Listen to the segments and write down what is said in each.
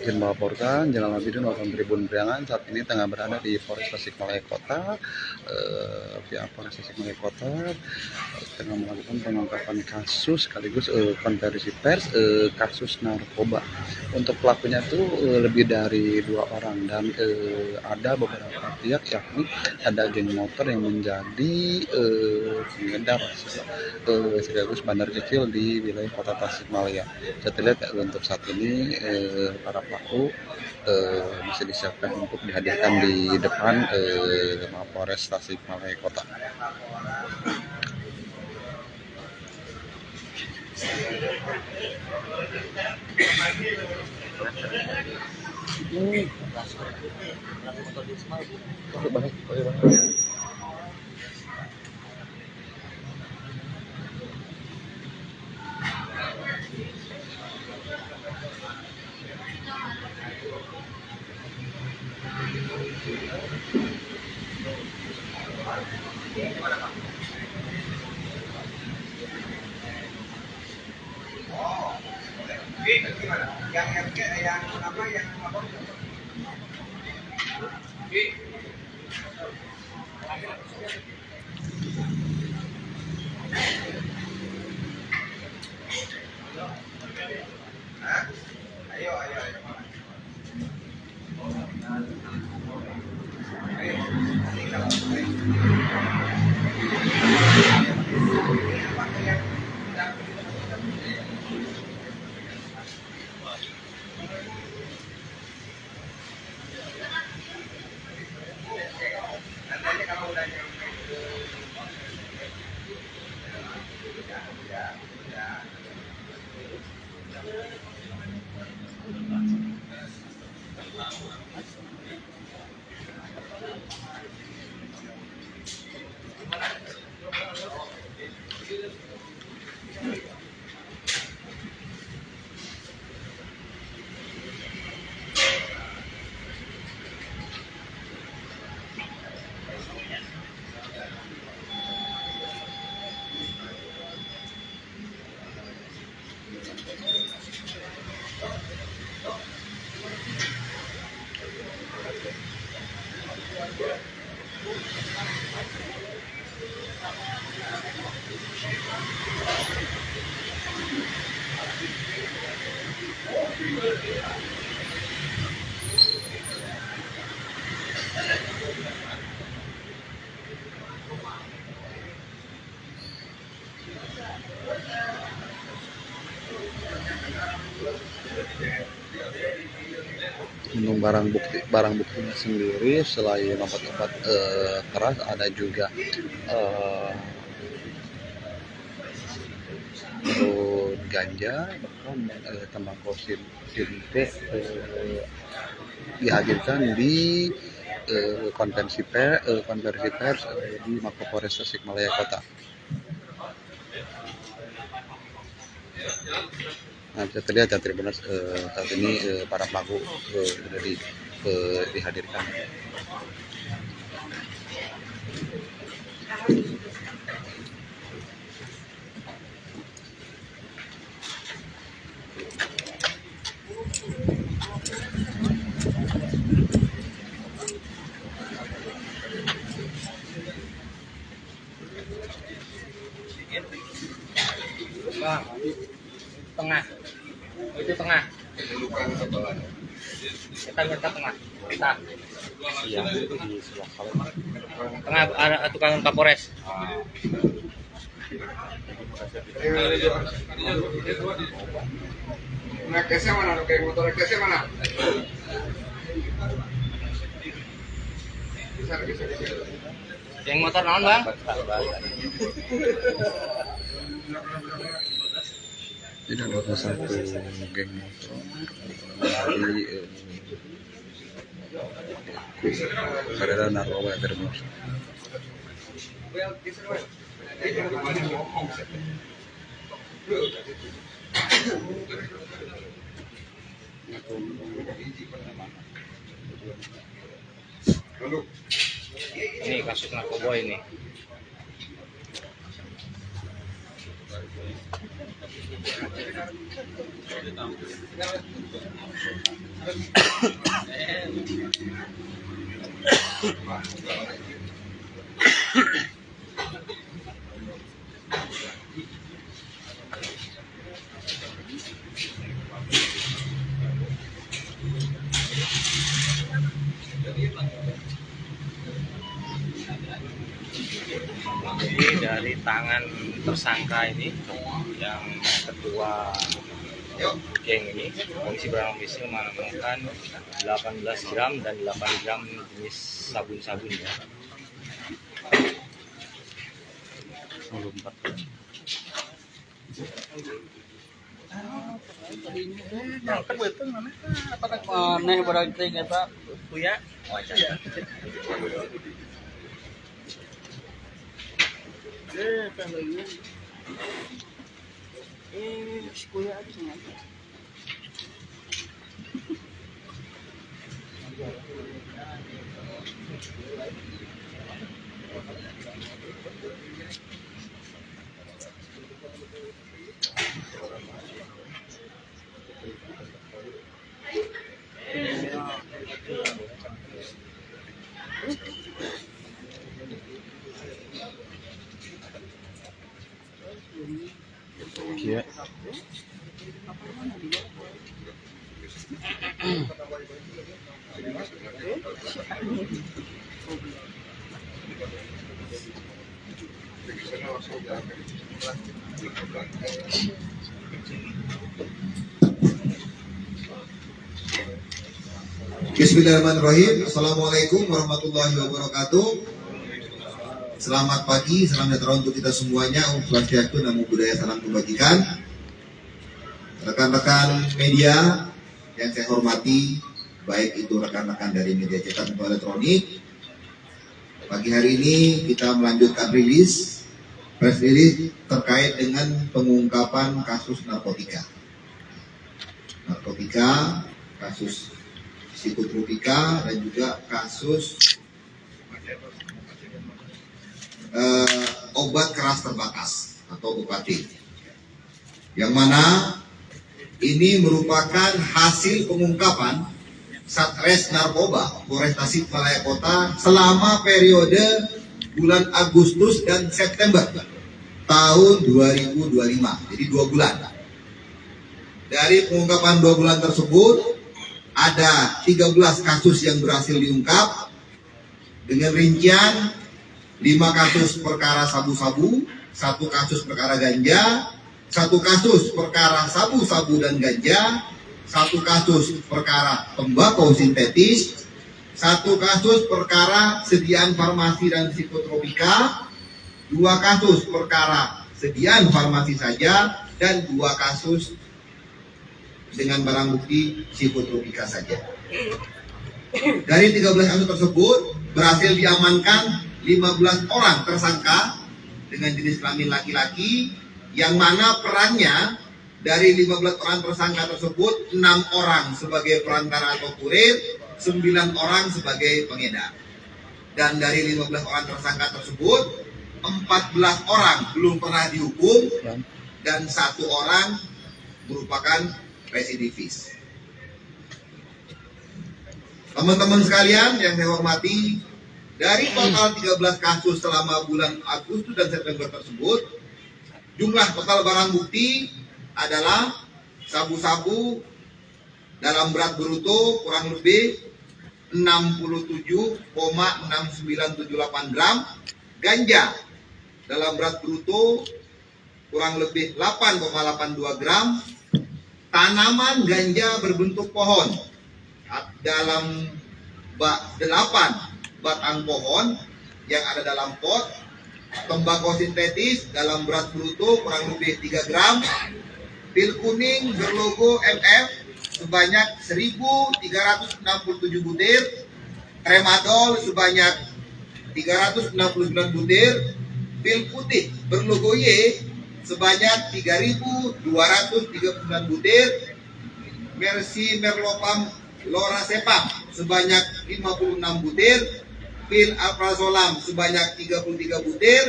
Izin melaporkan, Jalan Abidin Waton Tribun Priangan saat ini tengah berada di Polres Tasikmalaya Kota. Pihak Polres Tasikmalaya Kota tengah melakukan pengungkapan kasus sekaligus konversi pers kasus narkoba. Untuk pelakunya itu lebih dari 2 orang dan ada beberapa pihak, yakni ada geng motor yang menjadi pengedar sekaligus bandar kecil di wilayah Kota Tasikmalaya. Saya lihat untuk saat ini para pelaku masih disiapkan untuk dihadirkan di depan Mapolres Tasikmalaya Kota. Gimana? Yang RG yang apa yang apa? Hah? Ayo, ayo, ayo. Ayo, nanti kalau nanti kalau udah nyampe ya. Untuk barang buktinya sendiri selain obat-obat keras, ada juga ganja, bahkan tembakau sintet dihadirkan di konversi pers di Mapolres Tasikmalaya Kota. Nah, bisa terlihat ya Tribuners, saat ini para pelaku sudah dihadirkan. Bang, tengah. Itu tengah. Kita minta tengah. Kita. Iya, itu di sebelah kanan. Tengah ada tukang Kapolres. Nah, kesnya mana? Kayak motor kesnya mana? Bisa. Yang motor naon, Bang? Tidak ada satu geng motor di karena narkoba Tribuners. Ini kasus narkoba ini. Jadi dari tangan tersangka ini yang ketua geng ini, polisi barang bukti menemukan 18 gram dan 8 gram jenis sabun-sabun ya. 24. Maneh barang teh eta Kuya, wajar. kuya aja. Iya. Bismillahirrahmanirrahim. Assalamualaikum warahmatullahi wabarakatuh. Selamat pagi, salam sejahtera untuk kita semuanya. Om Swastiastu, Namo Buddhaya, salam kebajikan. Rekan-rekan media yang saya hormati, baik itu rekan-rekan dari media cetak maupun elektronik. Pagi hari ini kita melanjutkan press release terkait dengan pengungkapan kasus narkotika, kasus psikotropika dan juga kasus obat keras terbatas atau OKT, yang mana ini merupakan hasil pengungkapan Satres Narkoba Polres Tasikmalaya Kota selama periode bulan Agustus dan September tahun 2025, jadi 2 bulan. Dari pengungkapan 2 bulan tersebut ada 13 kasus yang berhasil diungkap dengan rincian 5 kasus perkara sabu-sabu, 1 kasus perkara ganja, 1 kasus perkara sabu-sabu dan ganja, 1 kasus perkara tembakau sintetis, 1 kasus perkara sediaan farmasi dan psikotropika, 2 kasus perkara sediaan farmasi saja, dan 2 kasus dengan barang bukti psikotropika saja. Dari 13 kasus tersebut berhasil diamankan 15 orang tersangka dengan jenis kelamin laki-laki, yang mana perannya dari 15 orang tersangka tersebut 6 orang sebagai perantara atau kurir, 9 orang sebagai pengedar. Dan dari 15 orang tersangka tersebut 14 orang belum pernah dihukum dan 1 orang merupakan residivis. Teman-teman sekalian yang saya hormati, dari total 13 kasus selama bulan Agustus dan September tersebut, jumlah total barang bukti adalah sabu-sabu dalam berat bruto kurang lebih 67,6978 gram, ganja dalam berat bruto kurang lebih 8,82 gram, tanaman ganja berbentuk pohon dalam 8 batang pohon yang ada dalam pot, tembakau sintetis dalam berat bruto kurang lebih 3 gram, pil kuning berlogo MF sebanyak 1.367 butir, tramadol sebanyak 369 butir, pil putih berlogo Y sebanyak 3.239 butir, Mercy Merlopam Lorazepam sebanyak 56 butir, pil alprazolam sebanyak 33 butir,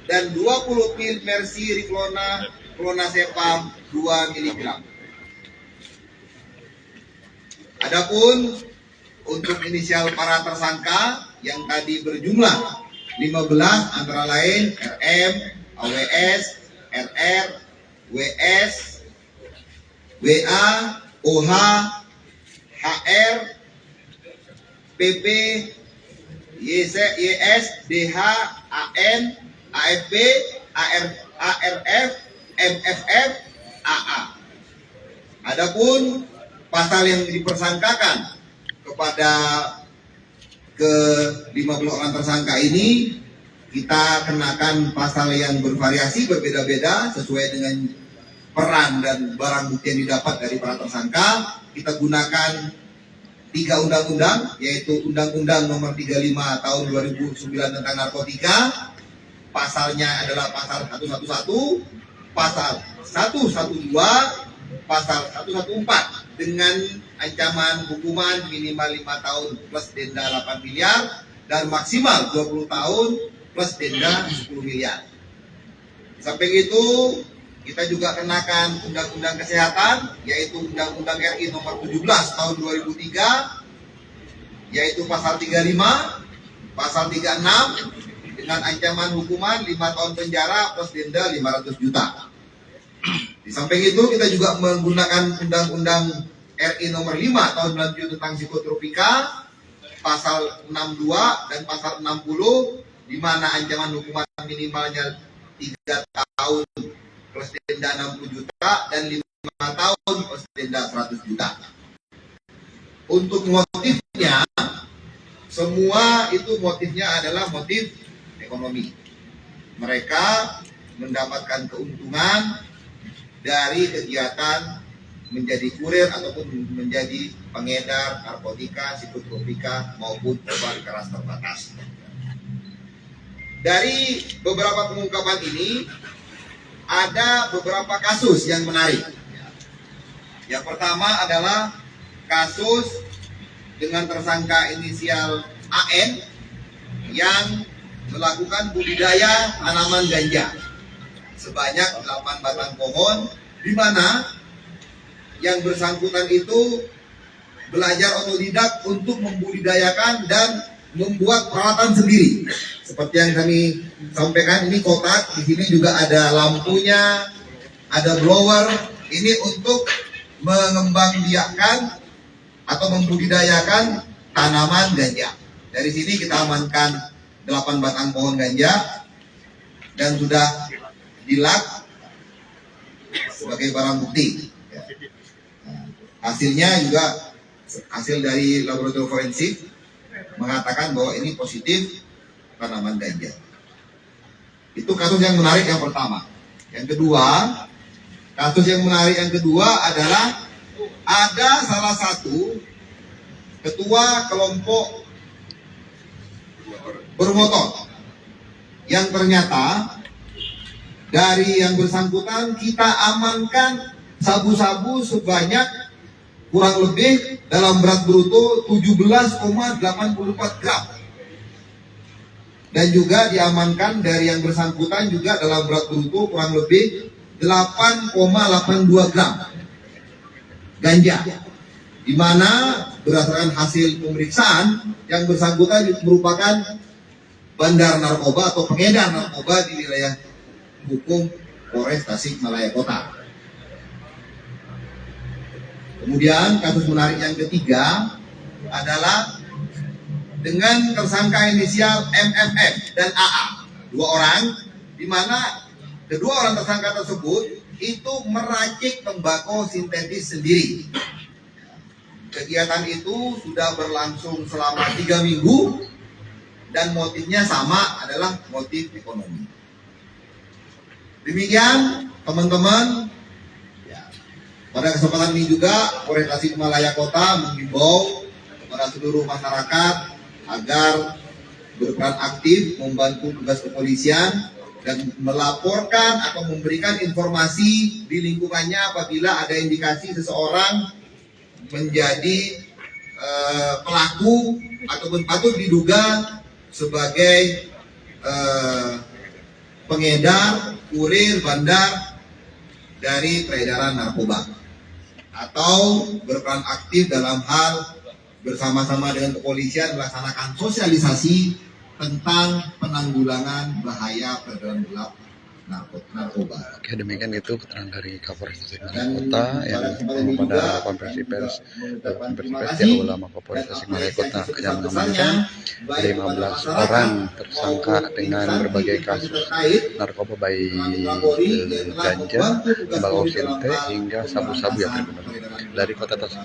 dan 20 pil Mercy Riclona Clonazepam 2 mg. Adapun untuk inisial para tersangka yang tadi berjumlah 15 antara lain RM, AWS, RR, WS, WA, OH, HR, PP, YS, DH, AN, AFP, ARF, MFF, AA. Adapun pasal yang dipersangkakan kepada ke-15 orang tersangka ini, kita kenakan pasal yang bervariasi berbeda-beda sesuai dengan peran dan barang bukti yang didapat dari para tersangka. Kita gunakan 3 undang-undang, yaitu Undang-Undang Nomor 35 Tahun 2009 tentang narkotika. Pasalnya adalah pasal 111, pasal 112, pasal 114 dengan ancaman hukuman minimal 5 tahun plus denda 8 miliar dan maksimal 20 tahun plus denda 10 miliar. Di samping itu, kita juga kenakan Undang-Undang Kesehatan, yaitu Undang-Undang RI Nomor 17 Tahun 2003, yaitu pasal 35, pasal 36 dengan ancaman hukuman 5 tahun penjara plus denda 500 juta. Di samping itu, kita juga menggunakan Undang-Undang RI Nomor 5 Tahun 97 tentang psikotropika, pasal 62 dan pasal 60, di mana ancaman hukuman minimalnya 3 tahun plus denda 60 juta dan 5 tahun plus denda 100 juta. Untuk motifnya, semua itu motifnya adalah motif ekonomi. Mereka mendapatkan keuntungan dari kegiatan menjadi kurir ataupun menjadi pengedar narkotika, psikotropika maupun obat keras terbatas. Dari beberapa pengungkapan ini, ada beberapa kasus yang menarik. Yang pertama adalah kasus dengan tersangka inisial AN yang melakukan budidaya tanaman ganja sebanyak 8 batang pohon, di mana yang bersangkutan itu belajar otodidak untuk membudidayakan dan membuat peralatan sendiri. Seperti yang kami sampaikan, ini kotak, di sini juga ada lampunya, ada blower. Ini untuk mengembangbiakkan atau membudidayakan tanaman ganja. Dari sini kita amankan 8 batang pohon ganja dan sudah dilak sebagai barang bukti. Hasilnya juga hasil dari laboratorium forensik mengatakan bahwa ini positif tanaman ganja. Itu kasus yang menarik yang pertama. Yang kedua, kasus yang menarik yang kedua adalah ada salah satu ketua kelompok bermotor yang ternyata dari yang bersangkutan kita amankan sabu-sabu sebanyak kurang lebih dalam berat bruto 17,84 gram. Dan juga diamankan dari yang bersangkutan juga dalam berat bruto kurang lebih 8,82 gram ganja. Di mana berdasarkan hasil pemeriksaan yang bersangkutan merupakan bandar narkoba atau pengedar narkoba di wilayah hukum Polres Tasikmalaya Kota. Kemudian kasus menarik yang ketiga adalah dengan tersangka inisial MFF dan AA, 2 orang, di mana kedua orang tersangka tersebut itu meracik tembakau sintetis sendiri. Kegiatan itu sudah berlangsung selama 3 minggu dan motifnya sama, adalah motif ekonomi. Demikian teman-teman. Pada kesempatan ini juga Polres Tasikmalaya Kota menghimbau kepada seluruh masyarakat agar berperan aktif membantu tugas kepolisian dan melaporkan atau memberikan informasi di lingkungannya apabila ada indikasi seseorang menjadi pelaku ataupun patut diduga sebagai pengedar, kurir, bandar dari peredaran narkoba. atau berperan aktif dalam hal bersama-sama dengan kepolisian melaksanakan sosialisasi tentang penanggulangan bahaya peredaran gelap narkoba. Oke, demikian itu keterangan dari Kapolres Tasikmalaya Dan Kota yang pada kesempatan ini pada juga, konferensi pers mengucapkan terima yang kasih ulama Kapolres Tasikmalaya Kota yang sebesar-besarnya mengamankan baik 15 kepada masyarakat orang tersangka maupun dengan instansi berbagai kasus terkait narkoba baik Mitra Polri yang telah ganja, membantu tugas tembakau Polri dalam sinte hal hingga sabu-sabu yang pemberantasan terkena peredaran dari Kota Tasik.